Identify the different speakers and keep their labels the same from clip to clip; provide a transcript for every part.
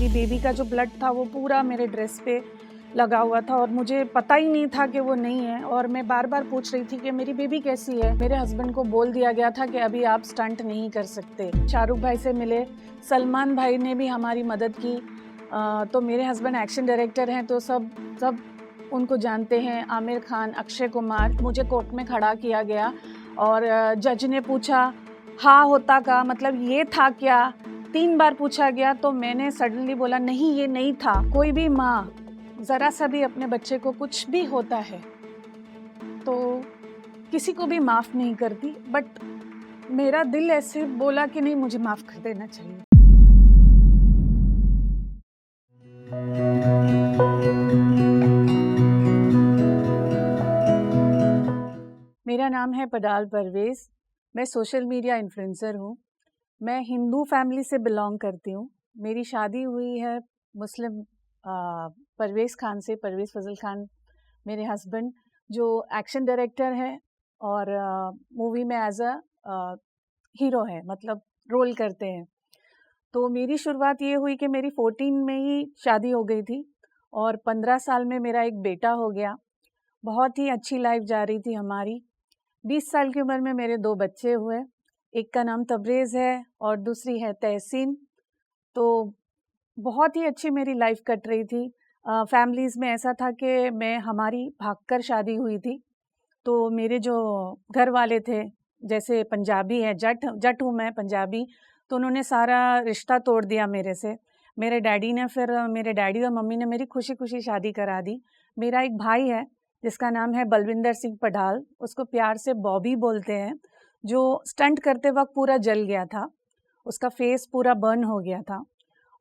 Speaker 1: मेरी बेबी का जो ब्लड था वो पूरा मेरे ड्रेस पे लगा हुआ था और मुझे पता ही नहीं था कि वो नहीं है। और मैं बार बार पूछ रही थी कि मेरी बेबी कैसी है। मेरे हस्बैंड को बोल दिया गया था कि अभी आप स्टंट नहीं कर सकते। शाहरुख भाई से मिले, सलमान भाई ने भी हमारी मदद की। तो मेरे हस्बैंड एक्शन डायरेक्टर हैं तो सब उनको जानते हैं। आमिर खान, अक्षय कुमार। मुझे कोर्ट में खड़ा किया गया और जज ने पूछा हाँ होता का मतलब ये था क्या, 3 बार पूछा गया। तो मैंने सडनली बोला नहीं ये नहीं था। कोई भी माँ ज़रा सा भी अपने बच्चे को कुछ भी होता है तो किसी को भी माफ़ नहीं करती, बट मेरा दिल ऐसे बोला कि नहीं मुझे माफ़ कर देना चाहिए। मेरा नाम है पडाल परवेज़। मैं सोशल मीडिया इन्फ्लुएंसर हूँ। मैं हिंदू फैमिली से बिलोंग करती हूँ। मेरी शादी हुई है मुस्लिम परवेज़ खान से। परवेज़ फजल खान मेरे हस्बैंड जो एक्शन डायरेक्टर है और मूवी में एज अ हीरो है, मतलब रोल करते हैं। तो मेरी शुरुआत ये हुई कि मेरी 14 में ही शादी हो गई थी और 15 साल में मेरा एक बेटा हो गया। बहुत ही अच्छी लाइफ जा रही थी हमारी। 20 साल की उम्र में मेरे 2 बच्चे हुए। एक का नाम तबरेज़ है और दूसरी है तहसीन। तो बहुत ही अच्छी मेरी लाइफ कट रही थी। फैमिलीज़ में ऐसा था कि हमारी भागकर शादी हुई थी। तो मेरे जो घर वाले थे, जैसे पंजाबी है, जट हूँ मैं, पंजाबी, तो उन्होंने सारा रिश्ता तोड़ दिया मेरे से। मेरे डैडी और मम्मी ने मेरी खुशी शादी करा दी। मेरा एक भाई है जिसका नाम है बलविंदर सिंह पडाल, उसको प्यार से बॉबी बोलते हैं, जो स्टंट करते वक्त पूरा जल गया था। उसका फेस पूरा बर्न हो गया था।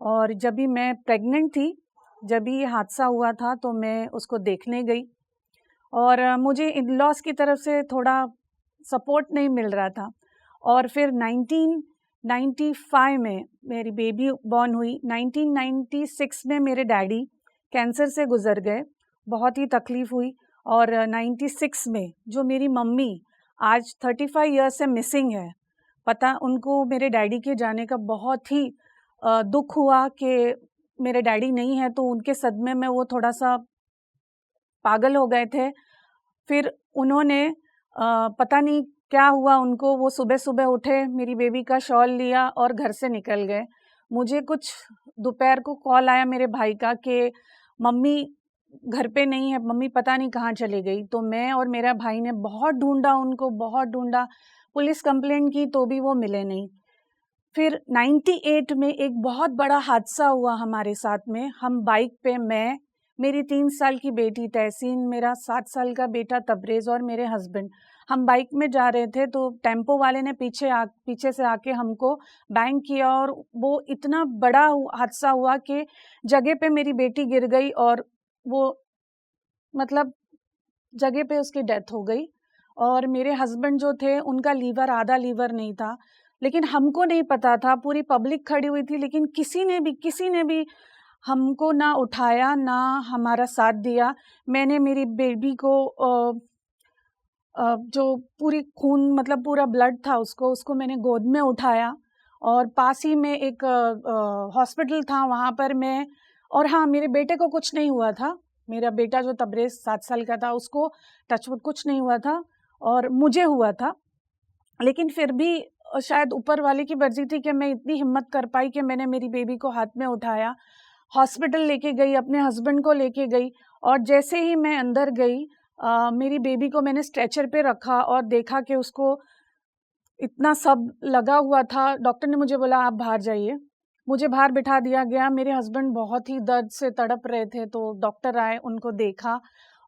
Speaker 1: और जब भी मैं प्रेग्नेंट थी, जब भी ये हादसा हुआ था, तो मैं उसको देखने गई और मुझे इन-लॉज़ की तरफ से थोड़ा सपोर्ट नहीं मिल रहा था। और फिर 1995 में मेरी बेबी बॉर्न हुई। 1996 में मेरे डैडी कैंसर से गुज़र गए। बहुत ही तकलीफ़ हुई। और 96 में जो मेरी मम्मी आज 35 ईयर्स से मिसिंग है, पता उनको मेरे डैडी के जाने का बहुत ही दुख हुआ कि मेरे डैडी नहीं है। तो उनके सदमे में वो थोड़ा सा पागल हो गए थे। फिर उन्होंने पता नहीं क्या हुआ उनको, वो सुबह उठे, मेरी बेबी का शॉल लिया और घर से निकल गए। मुझे कुछ दोपहर को कॉल आया मेरे भाई का कि मम्मी घर पे नहीं है, मम्मी पता नहीं कहाँ चली गई। तो मैं और मेरा भाई ने बहुत ढूंढा उनको, बहुत ढूंढा, पुलिस कंप्लेंट की तो भी वो मिले नहीं। फिर 98 में एक बहुत बड़ा हादसा हुआ हमारे साथ में। हम बाइक पे, मैं, मेरी 3 साल की बेटी तहसीन, मेरा 7 साल का बेटा तबरेज़ और मेरे हस्बैंड, हम बाइक में जा रहे थे। तो टेम्पो वाले ने पीछे से आके हमको बैंग किया और वो इतना बड़ा हादसा हुआ कि जगह पे मेरी बेटी गिर गई और वो मतलब जगह पे उसकी डेथ हो गई। और मेरे हस्बैंड जो थे उनका लीवर, आधा लीवर नहीं था, लेकिन हमको नहीं पता था, पूरी पब्लिक खड़ी हुई थी, लेकिन किसी ने भी हमको ना उठाया, ना हमारा साथ दिया। मैंने मेरी बेबी को जो पूरी खून, मतलब पूरा ब्लड था, उसको मैंने गोद में उठाया और पास ही में एक हॉस्पिटल था, वहाँ पर मैं, और हाँ, मेरे बेटे को कुछ नहीं हुआ था। मेरा बेटा जो तबरेज़ 7 साल का था, उसको टचवुड कुछ नहीं हुआ था और मुझे हुआ था। लेकिन फिर भी शायद ऊपर वाले की मर्जी थी कि मैं इतनी हिम्मत कर पाई कि मैंने मेरी बेबी को हाथ में उठाया, हॉस्पिटल लेके गई, अपने हस्बैंड को लेके गई। और जैसे ही मैं अंदर गई, मेरी बेबी को मैंने स्ट्रेचर पे रखा और देखा कि उसको इतना सब लगा हुआ था। डॉक्टर ने मुझे बोला आप बाहर जाइए। मुझे बाहर बिठा दिया गया। मेरे हस्बैंड बहुत ही दर्द से तड़प रहे थे, तो डॉक्टर आए, उनको देखा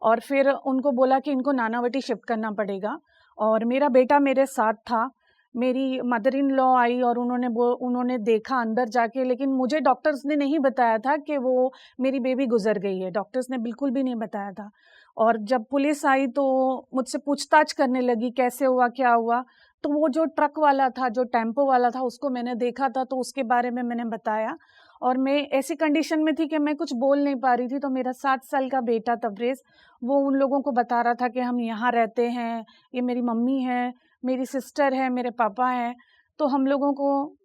Speaker 1: और फिर उनको बोला कि इनको नानावटी शिफ्ट करना पड़ेगा। और मेरा बेटा मेरे साथ था। मेरी मदर इन लॉ आई और उन्होंने देखा अंदर जाके, लेकिन मुझे डॉक्टर्स ने नहीं बताया था कि वो मेरी बेबी गुजर गई है। डॉक्टर्स ने बिल्कुल भी नहीं बताया था। और जब पुलिस आई तो मुझसे पूछताछ करने लगी, कैसे हुआ, क्या हुआ। तो वो जो ट्रक वाला था, जो टेम्पो वाला था, उसको मैंने देखा था, तो उसके बारे में मैंने बताया। और मैं ऐसी कंडीशन में थी कि मैं कुछ बोल नहीं पा रही थी। तो मेरा 7 साल का बेटा तबरेज़, वो उन लोगों को बता रहा था कि हम यहाँ रहते हैं, ये मेरी मम्मी है, मेरी सिस्टर है, मेरे पापा हैं। तो हम लोगों को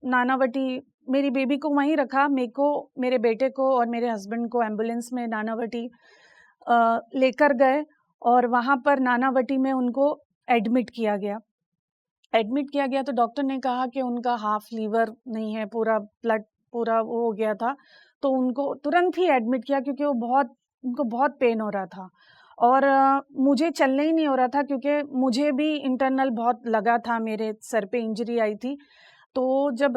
Speaker 1: नानावटी मेरी बेबी को वहीं रखा, मेरे को, मेरे बेटे को और मेरे हस्बैंड को एम्बुलेंस में नानावटी लेकर गए और वहाँ पर नानावटी में उनको एडमिट किया गया। एडमिट किया गया तो डॉक्टर ने कहा कि उनका हाफ लीवर नहीं है, पूरा ब्लड पूरा वो हो गया था, तो उनको तुरंत ही एडमिट किया क्योंकि उनको बहुत पेन हो रहा था और मुझे चलने ही नहीं हो रहा था क्योंकि मुझे भी इंटरनल बहुत लगा था, मेरे सर पे इंजरी आई थी। तो जब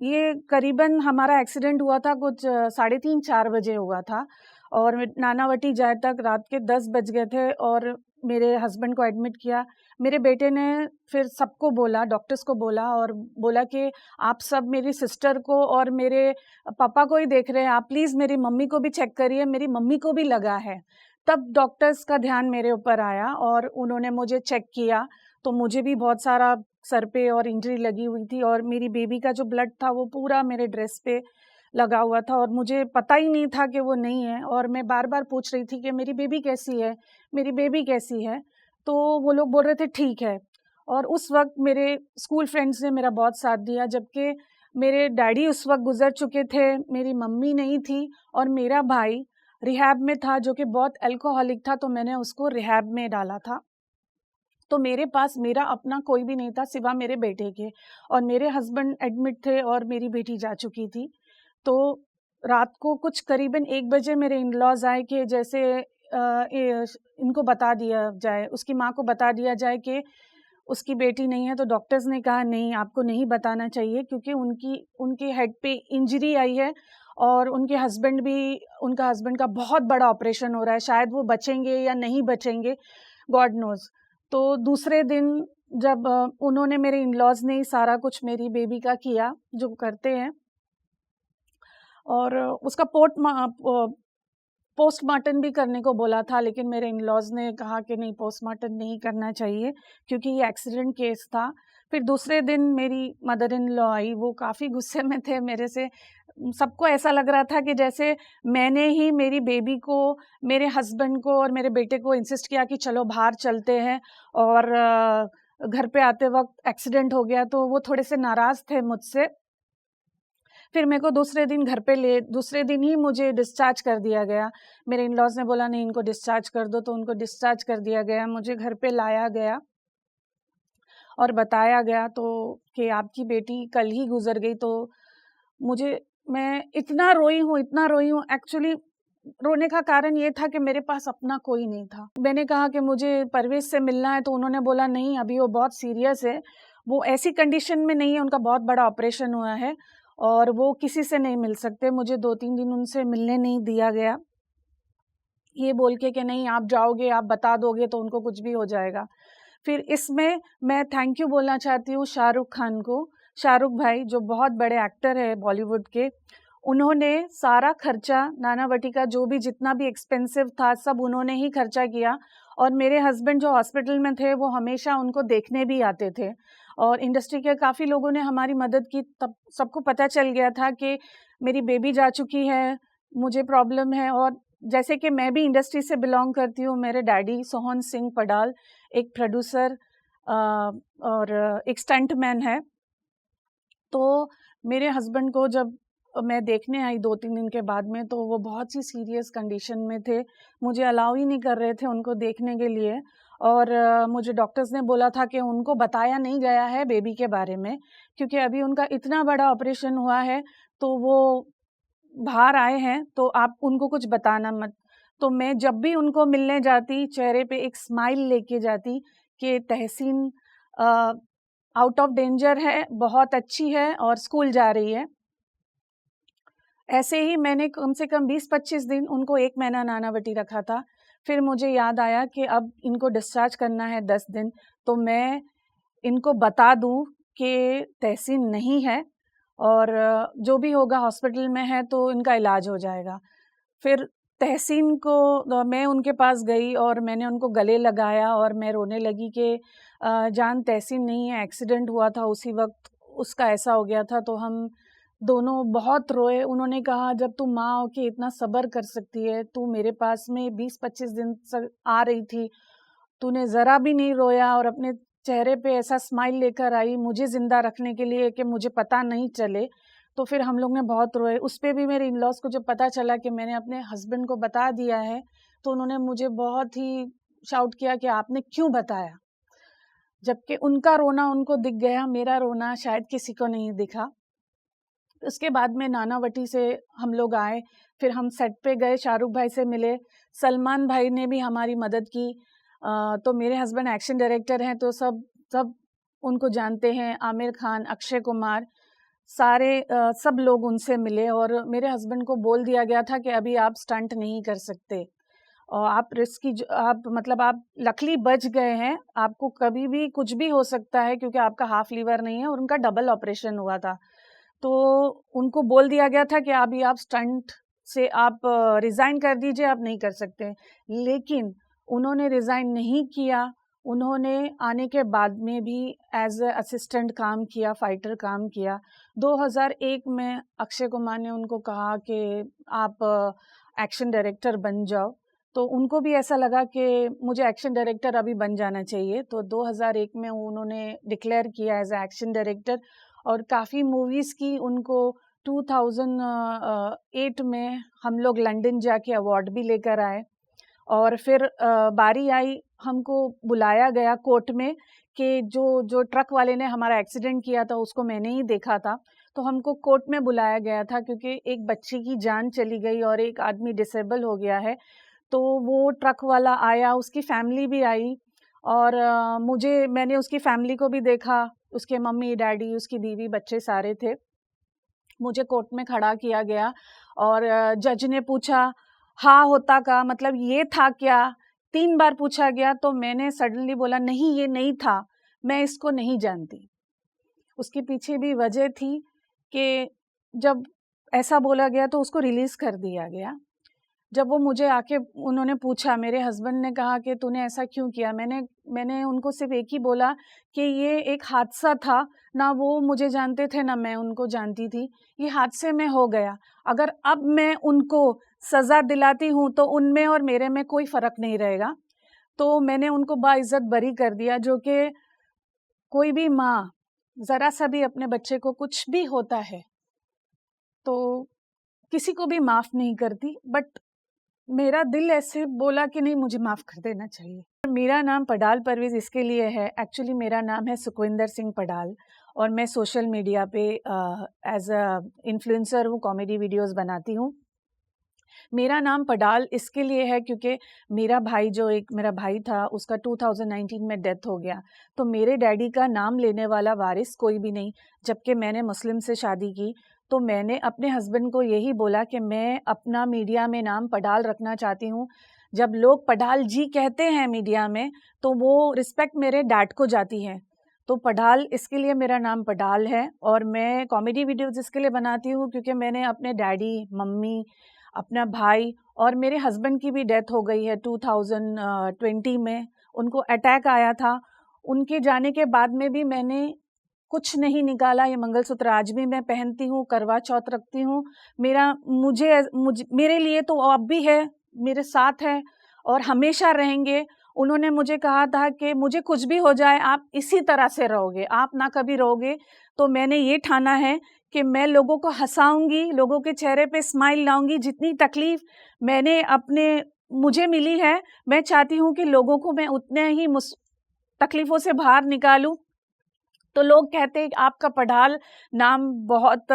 Speaker 1: ये करीबन हमारा एक्सीडेंट हुआ था कुछ 3:30-4 बजे हुआ था और नानावटी जाए तक रात के 10 बज गए थे और मेरे हस्बैंड को एडमिट किया। मेरे बेटे ने फिर सबको बोला, डॉक्टर्स को बोला और बोला कि आप सब मेरी सिस्टर को और मेरे पापा को ही देख रहे हैं, आप प्लीज़ मेरी मम्मी को भी चेक करिए, मेरी मम्मी को भी लगा है। तब डॉक्टर्स का ध्यान मेरे ऊपर आया और उन्होंने मुझे चेक किया, तो मुझे भी बहुत सारा सर पे और इंजरी लगी हुई थी और मेरी बेबी का जो ब्लड था वो पूरा मेरे ड्रेस पे लगा हुआ था और मुझे पता ही नहीं था कि वो नहीं है और मैं बार बार पूछ रही थी कि मेरी बेबी कैसी है, मेरी बेबी कैसी है। तो वो लोग बोल रहे थे ठीक है। और उस वक्त मेरे स्कूल फ्रेंड्स ने मेरा बहुत साथ दिया, जबकि मेरे डैडी उस वक्त गुजर चुके थे, मेरी मम्मी नहीं थी और मेरा भाई रिहैब में था जो कि बहुत अल्कोहलिक था, तो मैंने उसको रिहैब में डाला था। तो मेरे पास मेरा अपना कोई भी नहीं था सिवा मेरे बेटे के और मेरे हस्बैंड एडमिट थे और मेरी बेटी जा चुकी थी। तो रात को कुछ करीबन 1 बजे मेरे इन-लॉज़ आए कि जैसे इनको बता दिया जाए, उसकी माँ को बता दिया जाए कि उसकी बेटी नहीं है। तो डॉक्टर्स ने कहा नहीं, आपको नहीं बताना चाहिए क्योंकि उनके हेड पे इंजरी आई है और उनका हस्बैंड का बहुत बड़ा ऑपरेशन हो रहा है, शायद वो बचेंगे या नहीं बचेंगे, गॉड नोज़। तो दूसरे दिन जब उन्होंने, मेरे इन-लॉज़ ने सारा कुछ मेरी बेबी का किया जो करते हैं और उसका पोस्टमार्टम भी करने को बोला था, लेकिन मेरे इन-लॉज़ ने कहा कि नहीं, पोस्टमार्टम नहीं करना चाहिए क्योंकि ये एक्सीडेंट केस था। फिर दूसरे दिन मेरी मदर इन लॉ आई, वो काफ़ी गुस्से में थे मेरे से। सबको ऐसा लग रहा था कि जैसे मैंने ही मेरी बेबी को, मेरे हस्बैंड को और मेरे बेटे को इंसिस्ट किया कि चलो बाहर चलते हैं और घर पे आते वक्त एक्सीडेंट हो गया, तो वो थोड़े से नाराज़ थे मुझसे। फिर मेरे को दूसरे दिन ही मुझे डिस्चार्ज कर दिया गया। मेरे इन-लॉज़ ने बोला नहीं, इनको डिस्चार्ज कर दो, तो उनको डिस्चार्ज कर दिया गया। मुझे घर पे लाया गया और बताया गया तो कि आपकी बेटी कल ही गुज़र गई। तो मैं इतना रोई हूँ, एक्चुअली रोने का कारण ये था कि मेरे पास अपना कोई नहीं था। मैंने कहा कि मुझे परवेज़ से मिलना है, तो उन्होंने बोला नहीं, अभी वो बहुत सीरियस है, वो ऐसी कंडीशन में नहीं है, उनका बहुत बड़ा ऑपरेशन हुआ है और वो किसी से नहीं मिल सकते। मुझे 2-3 दिन उनसे मिलने नहीं दिया गया, ये बोल के कि नहीं, आप जाओगे, आप बता दोगे तो उनको कुछ भी हो जाएगा। फिर इसमें मैं थैंक यू बोलना चाहती हूँ शाहरुख खान को, शाहरुख भाई जो बहुत बड़े एक्टर है बॉलीवुड के। उन्होंने सारा खर्चा नानावटी का, जो भी जितना भी एक्सपेंसिव था, सब उन्होंने ही खर्चा किया और मेरे हस्बैंड जो हॉस्पिटल में थे वो हमेशा उनको देखने भी आते थे और इंडस्ट्री के काफ़ी लोगों ने हमारी मदद की। तब सबको पता चल गया था कि मेरी बेबी जा चुकी है, मुझे प्रॉब्लम है। और जैसे कि मैं भी इंडस्ट्री से बिलोंग करती हूँ, मेरे डैडी सोहन सिंह पडाल एक प्रोड्यूसर और एक स्टंटमैन है। तो मेरे हस्बैंड को जब मैं देखने आई 2-3 दिन के बाद में, तो वो बहुत सी सीरियस कंडीशन में थे, मुझे अलाउ ही नहीं कर रहे थे उनको देखने के लिए और मुझे डॉक्टर्स ने बोला था कि उनको बताया नहीं गया है बेबी के बारे में क्योंकि अभी उनका इतना बड़ा ऑपरेशन हुआ है, तो वो बाहर आए हैं, तो आप उनको कुछ बताना मत। तो मैं जब भी उनको मिलने जाती, चेहरे पे एक स्माइल लेके जाती कि तहसीन आउट ऑफ डेंजर है, बहुत अच्छी है और स्कूल जा रही है। ऐसे ही मैंने कम से कम 20-25 दिन, उनको 1 महीना नानावटी रखा था। फिर मुझे याद आया कि अब इनको डिस्चार्ज करना है 10 दिन, तो मैं इनको बता दूं कि तहसीन नहीं है और जो भी होगा हॉस्पिटल में है तो इनका इलाज हो जाएगा। फिर तहसीन को मैं उनके पास गई और मैंने उनको गले लगाया और मैं रोने लगी कि जान, तहसीन नहीं है, एक्सीडेंट हुआ था उसी वक्त उसका ऐसा हो गया था। तो हम दोनों बहुत रोए। उन्होंने कहा जब तू माँ हो के इतना सब्र कर सकती है, तू मेरे पास में 20-25 दिन से आ रही थी, तूने ज़रा भी नहीं रोया और अपने चेहरे पे ऐसा स्माइल लेकर आई मुझे ज़िंदा रखने के लिए कि मुझे पता नहीं चले। तो फिर हम लोग ने बहुत रोए। उस पे भी मेरे इन-लॉज़ को जब पता चला कि मैंने अपने हस्बैंड को बता दिया है, तो उन्होंने मुझे बहुत ही शाउट किया कि आपने क्यों बताया? जबकि उनका रोना उनको दिख गया, मेरा रोना शायद किसी को नहीं दिखा। उसके बाद में नानावटी से हम लोग आए, फिर हम सेट पे गए, शाहरुख भाई से मिले, सलमान भाई ने भी हमारी मदद की। तो मेरे हस्बैंड एक्शन डायरेक्टर हैं, तो सब उनको जानते हैं, आमिर खान, अक्षय कुमार, सब लोग उनसे मिले और मेरे हस्बैंड को बोल दिया गया था कि अभी आप स्टंट नहीं कर सकते और आप आप लकली बच गए हैं, आपको कभी भी कुछ भी हो सकता है क्योंकि आपका हाफ लीवर नहीं है और उनका डबल ऑपरेशन हुआ था। तो उनको बोल दिया गया था कि अभी आप स्टंट से आप रिज़ाइन कर दीजिए, आप नहीं कर सकते। लेकिन उन्होंने रिज़ाइन नहीं किया, उन्होंने आने के बाद में भी एज़ अ असिस्टेंट काम किया, फाइटर काम किया। 2001 में अक्षय कुमार ने उनको कहा कि आप एक्शन डायरेक्टर बन जाओ, तो उनको भी ऐसा लगा कि मुझे एक्शन डायरेक्टर अभी बन जाना चाहिए। तो 2001 में उन्होंने डिक्लेयर किया एज़ अ एक्शन डायरेक्टर और काफ़ी मूवीज़ की उनको 2008 में हम लोग लंदन जाके अवार्ड भी लेकर आए और फिर बारी आई हमको बुलाया गया कोर्ट में कि जो ट्रक वाले ने हमारा एक्सीडेंट किया था उसको मैंने ही देखा था, तो हमको कोर्ट में बुलाया गया था क्योंकि एक बच्ची की जान चली गई और एक आदमी डिसेबल हो गया है। तो वो ट्रक वाला आया, उसकी फैमिली भी आई और मैंने उसकी फैमिली को भी देखा, उसके मम्मी डैडी, उसकी बीवी, बच्चे सारे थे। मुझे कोर्ट में खड़ा किया गया और जज ने पूछा हाँ होता का मतलब ये था क्या? 3 बार पूछा गया तो मैंने सडनली बोला नहीं ये नहीं था, मैं इसको नहीं जानती। उसके पीछे भी वजह थी कि जब ऐसा बोला गया तो उसको रिलीज़ कर दिया गया। जब वो मुझे आके उन्होंने पूछा, मेरे हस्बैंड ने कहा कि तूने ऐसा क्यों किया? मैंने उनको सिर्फ एक ही बोला कि ये एक हादसा था, ना वो मुझे जानते थे ना मैं उनको जानती थी, ये हादसे में हो गया। अगर अब मैं उनको सज़ा दिलाती हूँ तो उनमें और मेरे में कोई फ़र्क नहीं रहेगा। तो मैंने उनको बाइज़्ज़त बरी कर दिया, जो कि कोई भी माँ ज़रा सा भी अपने बच्चे को कुछ भी होता है तो किसी को भी माफ़ नहीं करती, बट मेरा दिल ऐसे बोला कि नहीं मुझे माफ़ कर देना चाहिए। मेरा नाम पडाल परवेज़ इसके लिए है, एक्चुअली मेरा नाम है सुखविंदर सिंह पडाल और मैं सोशल मीडिया पे एज़ अ इन्फ्लुएंसर हूँ, कॉमेडी वीडियोस बनाती हूँ। मेरा नाम पडाल इसके लिए है क्योंकि मेरा भाई था, उसका 2019 में डेथ हो गया, तो मेरे डैडी का नाम लेने वाला वारिस कोई भी नहीं। जबकि मैंने मुस्लिम से शादी की, तो मैंने अपने हस्बैंड को यही बोला कि मैं अपना मीडिया में नाम पडाल रखना चाहती हूँ। जब लोग पडाल जी कहते हैं मीडिया में, तो वो रिस्पेक्ट मेरे डैड को जाती है। तो पडाल इसके लिए मेरा नाम पडाल है और मैं कॉमेडी वीडियोज़ इसके लिए बनाती हूँ क्योंकि मैंने अपने डैडी, मम्मी, अपना भाई और मेरे हस्बैंड की भी डेथ हो गई है 2020 में, उनको अटैक आया था। उनके जाने के बाद में भी मैंने कुछ नहीं निकाला, ये मंगलसूत्र आज भी मैं पहनती हूँ, करवा चौथ रखती हूँ। मेरे लिए तो अब भी है, मेरे साथ है और हमेशा रहेंगे। उन्होंने मुझे कहा था कि मुझे कुछ भी हो जाए आप इसी तरह से रहोगे, आप ना कभी रहोगे। तो मैंने ये ठाना है कि मैं लोगों को हँसाऊँगी, लोगों के चेहरे पे स्माइल लाऊँगी। जितनी तकलीफ़ मुझे मिली है, मैं चाहती हूँ कि लोगों को मैं उतने ही तकलीफ़ों से बाहर निकालूँ। तो लोग कहते हैं कि आपका पडाल नाम बहुत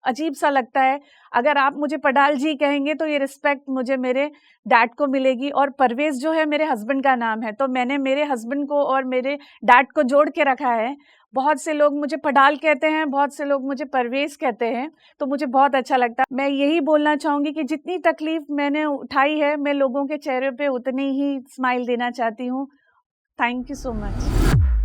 Speaker 1: अजीब सा लगता है। अगर आप मुझे पडाल जी कहेंगे तो ये रिस्पेक्ट मुझे मेरे डैड को मिलेगी और परवेज़ जो है मेरे हस्बैंड का नाम है, तो मैंने मेरे हस्बैंड को और मेरे डैड को जोड़ के रखा है। बहुत से लोग मुझे पडाल कहते हैं, बहुत से लोग मुझे परवेज़ कहते हैं, तो मुझे बहुत अच्छा लगता है। मैं यही बोलना चाहूँगी कि जितनी तकलीफ़ मैंने उठाई है, मैं लोगों के चेहरे पे उतनी ही स्माइल देना चाहती हूँ। Thank you so much.